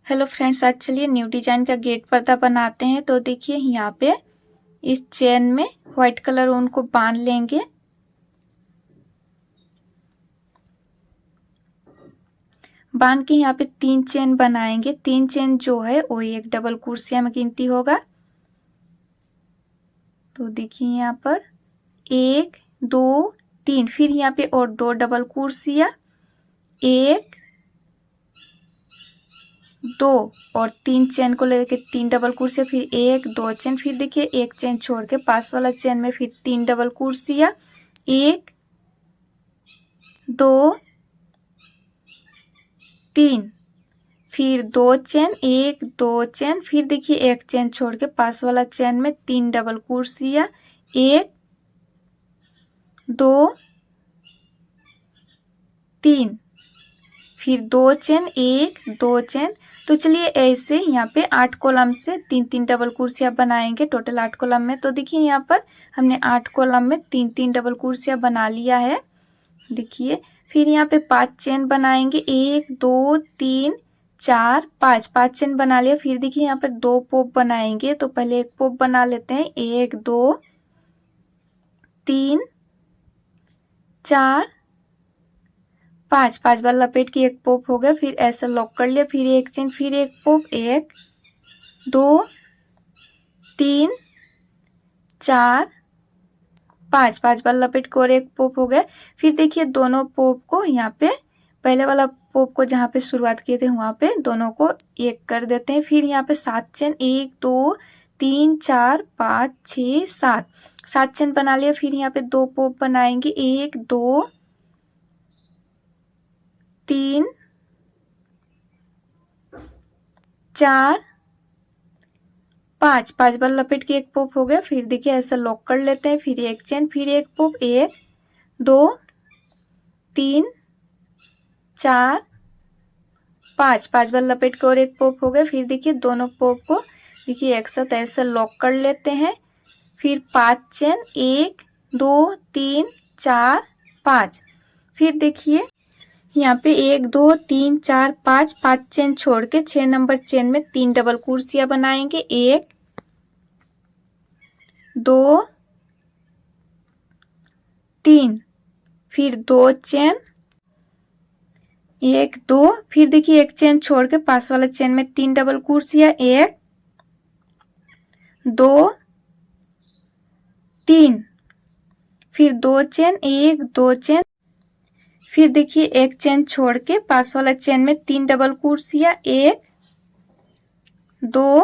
Hello friends, आज चलिए new design का गेट पर्दा बनाते हैं। तो देखिए यहाँ पे इस चेन में व्हाइट कलर ऊन को बांध लेंगे। बांध के यहाँ पे 3 चेन बनाएंगे। 3 चेन जो है वो एक डबल क्रोशिया में गिनती होगा। तो देखिए यहाँ पर 1 2 3, फिर यहाँ पे और 2 डबल क्रोशिया, 1 2 और 3 चेन को लेके 3 डबल क्रोशिया, फिर 1 2 चेन, फिर देखिए 1 चेन छोड़ के पास वाला चेन में फिर 3 डबल क्रोशिया, 1 2 3, फिर 2 चेन, 1 2 चेन, फिर देखिए 1 चेन छोड़ के पास वाला चेन में 3 डबल क्रोशिया, 1 2 3, फिर 2 चेन, 1 2 चेन। तो चलिए ऐसे यहाँ पे 8 कॉलम से 3 डबल क्रोशिया बनाएंगे, टोटल 8 कॉलम में। तो देखिए यहाँ पर हमने 8 कॉलम में 3 डबल क्रोशिया बना लिया है। देखिए फिर यहाँ पे 5 चेन बनाएंगे, 1 2 3 4 5, 5 चेन बना लिया। फिर देखिए यहाँ पर 2 पोप बनाएंगे। तो पहले एक पोप बना लेते हैं, 1 2 3 4 5, 5 बार लपेट के एक पोप हो गया। फिर ऐसा लॉक कर लिया, फिर एक चेन, फिर एक पोप, 1 2 3 4 5, 5 बार लपेट के और एक पोप हो गया। फिर देखिए दोनों पोप को यहाँ पे पहले वाला पोप को जहाँ पे शुरुआत किए थे वहां पे दोनों को एक कर देते हैं। फिर यहाँ पे 7 चेन, 1 2 3 4 5 6 7, 7 चेन बना लिया। फिर यहाँ पे 2 पोप बनाएंगे, 1 2 3 4 5, 5 बार लपेट के एक पोप हो गया। फिर देखिए ऐसा लॉक कर लेते हैं, फिर एक चेन, फिर एक पोप, 1 2 3 4 5, 5 बार लपेट के और एक पोप हो गया। फिर देखिए दोनों पोप को देखिए एक साथ ऐसा लॉक कर लेते हैं। फिर 5 चेन, 1 2 3 4 5, फिर देखिए यहाँ पे 1 2 3 4 5, 5 चेन छोड़ के 6 नंबर चेन में 3 डबल क्रोशिया बनाएंगे, 1 2 3, फिर 2 चेन, 1 2, फिर देखिए एक चेन छोड़ के पास वाला चेन में 3 डबल क्रोशिया, 1 2 3, फिर 2 चेन, 1 2 चेन, फिर देखिए एक चेन छोड़ के पास वाला चेन में 3 डबल क्रोशिया, 1 2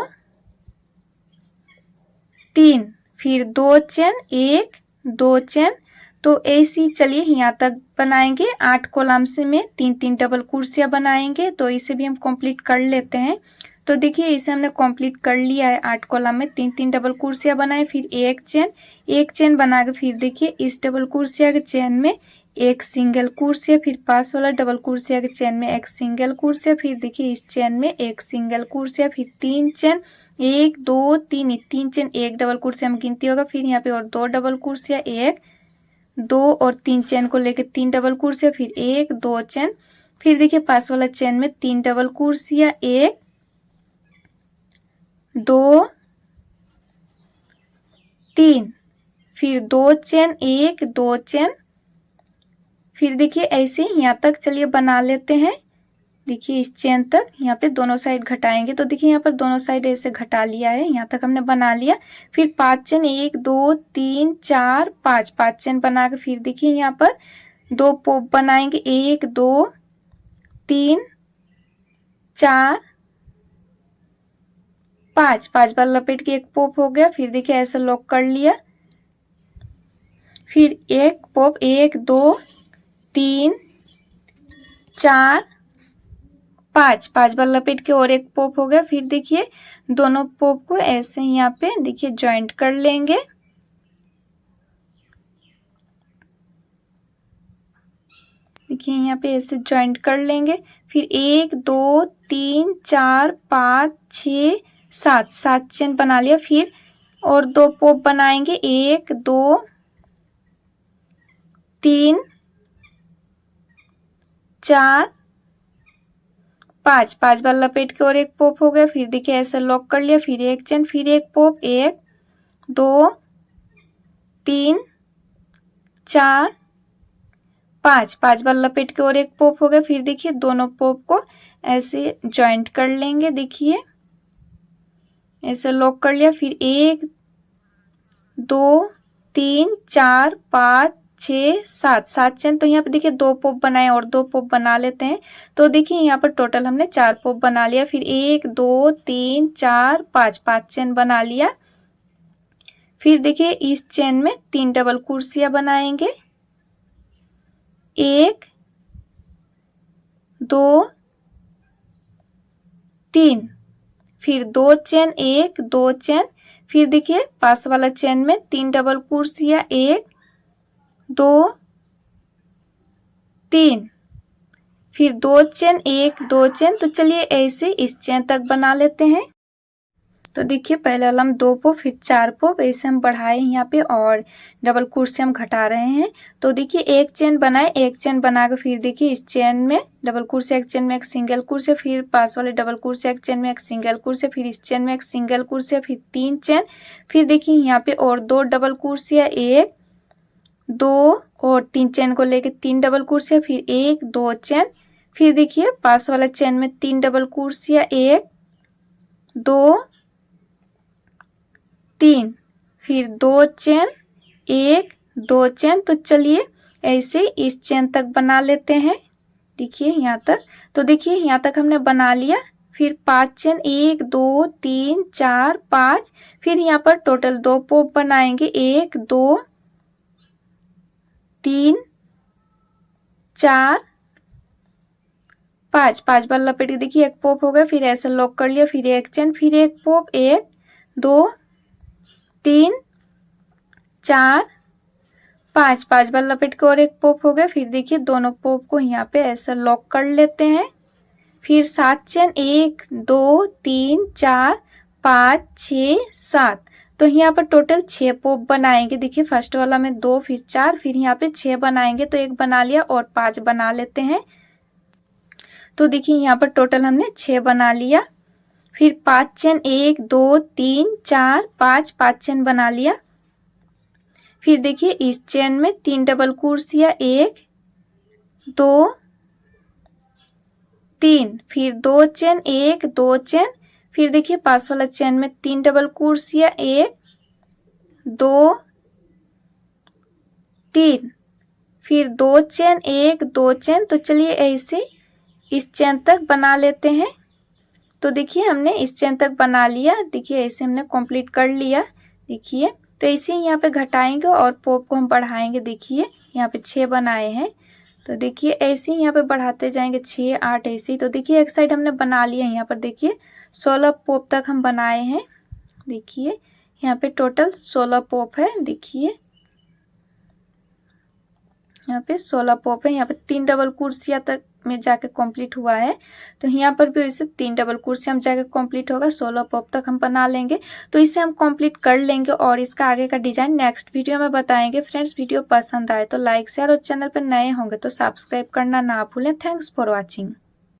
3, फिर 2 चेन, 1 2 चेन। तो ऐसी चलिए यहाँ तक बनाएंगे। 8 कॉलम से में 3 डबल क्रोशिया बनाएंगे। तो इसे भी हम कंप्लीट कर लेते हैं। तो देखिए इसे हमने कंप्लीट कर लिया है। 8 कॉलम में 3 डबल क्रोशिया बनाए, फिर एक चेन बना के फिर देखिए इस डबल क्रोशिया के चेन में एक सिंगल क्रोशिया, फिर पास वाला डबल क्रोशिया के चेन में एक सिंगल क्रोशिया, फिर देखिए इस चेन में एक सिंगल क्रोशिया, फिर 3 चेन, 1 2 3, 3 चेन एक डबल क्रोशिया में गिनती होगा। फिर यहाँ पे और 2 डबल क्रोशिया, 1 2 और 3 चेन को लेके 3 डबल क्रोशिया, फिर 1 2 चेन, फिर देखिए पास वाला चेन में 3 डबल क्रोशिया, 1 2 3, फिर 2 चेन, 1 2 चेन। फिर देखिए ऐसे यहाँ तक चलिए बना लेते हैं। देखिए इस चेन तक यहाँ पे दोनों साइड घटाएंगे। तो देखिए यहाँ पर दोनों साइड ऐसे घटा लिया है, यहाँ तक हमने बना लिया। फिर 5 चेन, 1 2 3 4 5, 5 चेन बना के फिर देखिए यहाँ पर 2 पोप बनाएंगे, 1 2 3 4 5, 5 बार लपेट के एक पोप हो गया। फिर देखिए ऐसा लॉक कर लिया, फिर एक पोप, 1 2 3 4 5, 5 बार लपेट के और एक पोप हो गया। फिर देखिए दोनों पोप को ऐसे यहाँ पे देखिए ज्वाइंट कर लेंगे। देखिए यहाँ पे ऐसे ज्वाइंट कर लेंगे। फिर 1 2 3 4 5 6 7, 7 चेन बना लिया। फिर और 2 पोप बनाएंगे, 1 2 3 4 5 5 बार लपेट के और एक पॉप हो गया। फिर देखिए ऐसे लॉक कर लिया, फिर एक चेन, फिर एक पॉप, 1 2 3 4 5 5 बार लपेट के और एक पॉप हो गया। फिर देखिए दोनों पॉप को ऐसे जॉइंट कर लेंगे, देखिए ऐसे लॉक कर लिया। फिर 1 2 3 4 5 6 7 7 चेन। तो यहाँ पे देखिए 2 पॉप बनाए और 2 पॉप बना लेते हैं। तो देखिए यहाँ पर टोटल हमने 4 पॉप बना लिया। फिर 1 2 3 4 5 5 चेन बना लिया। फिर देखिए इस चेन में 3 डबल कुर्सियां बनाएंगे, 1 2 3, फिर 2 चेन, 1 2 चेन। फिर देखिए पास वाला चेन में 3 डबल कुर्सियां, 1 2 3, फिर 2 चेन, 1 2 चेन। तो चलिए ऐसे इस चेन तक बना लेते हैं। तो देखिए पहले वाला हम 2 पॉप, फिर 4 पॉप ऐसे हम बढ़ाए यहाँ पे और डबल कुर्सी हम घटा रहे हैं। तो देखिए एक चेन बनाए, एक चेन बना के फिर देखिए इस चेन में डबल कुर्सी, एक चेन में एक सिंगल कुर्सी, फिर पास वाले डबल कुर्सी, एक चेन में एक सिंगल कुर्सी, फिर इस चेन में एक सिंगल कुर्सी, फिर 3 चेन। फिर देखिए यहाँ पे और 2 डबल कुर्सियाँ, 1 2 और 3 चेन को लेके 3 डबल कुर्सियाँ, फिर 1 2 चेन। फिर देखिए पास वाला चेन में 3 डबल कुर्सियाँ, 1 2 3, फिर 2 चेन, 1 2 चेन। तो चलिए ऐसे इस चेन तक बना लेते हैं, देखिए यहाँ तक। तो देखिए यहाँ तक हमने बना लिया। फिर 5 चेन, 1 2 3 4 5। फिर यहाँ पर टोटल 2 पॉप बनाएंगे, 1 2 3 4 5 5 बार लपेट के देखिए एक पॉप हो गया। फिर ऐसे लॉक कर लिया, फिर एक चेन, फिर एक पॉप, 1 2 3 4 5 5 बार लपेट के और एक पॉप हो गया। फिर देखिए दोनों पॉप को यहाँ पे ऐसे लॉक कर लेते हैं। फिर 7 चेन, 1 2 3 4 5 6 7। तो यहाँ पर टोटल 6 पॉप बनाएंगे। देखिए फर्स्ट वाला में 2, फिर 4, फिर यहाँ पे 6 बनाएंगे। तो एक बना लिया और 5 बना लेते हैं। तो देखिए यहाँ पर टोटल हमने 6 बना लिया। फिर 5 चेन, 1 2 3 4 5 5 चेन बना लिया। फिर देखिए इस चेन में 3 डबल कुर्सियाँ, 1 2 3, फिर 2 चेन, 1 2 चेन। फिर देखिए पास वाला चेन में 3 डबल कुर्सियाँ, 1 2 3, फिर 2 चेन, 1 2 चेन। तो चलिए ऐसे इस चेन तक बना लेते हैं। तो देखिए हमने इस चेन तक बना लिया, देखिए ऐसे हमने कंप्लीट कर लिया। देखिए तो ऐसे ही यहाँ पे घटाएंगे और पॉप को हम बढ़ाएंगे। देखिए यहाँ पे 6 बनाए हैं। तो देखिए ऐसे ही यहाँ पे बढ़ाते जाएंगे, 6 8 ऐसे ही। तो देखिए एक साइड हमने बना लिया। यहाँ पर देखिए 16 पॉप तक हम बनाए हैं। देखिए यहाँ पे टोटल 16 पॉप है। देखिए यहाँ पे 16 पॉप है। यहाँ पे 3 डबल कुर्सियाँ तक में जाके कंप्लीट हुआ है। तो यहाँ पर भी इसे 3 डबल कुर्सियाँ हम जाके कंप्लीट होगा। 16 पॉप तक हम बना लेंगे। तो इसे हम कंप्लीट कर लेंगे और इसका आगे का डिजाइन नेक्स्ट वीडियो में बताएंगे। फ्रेंड्स वीडियो पसंद आए तो लाइक शेयर और चैनल पर नए होंगे तो सब्सक्राइब करना ना भूलें। Thanks for watching.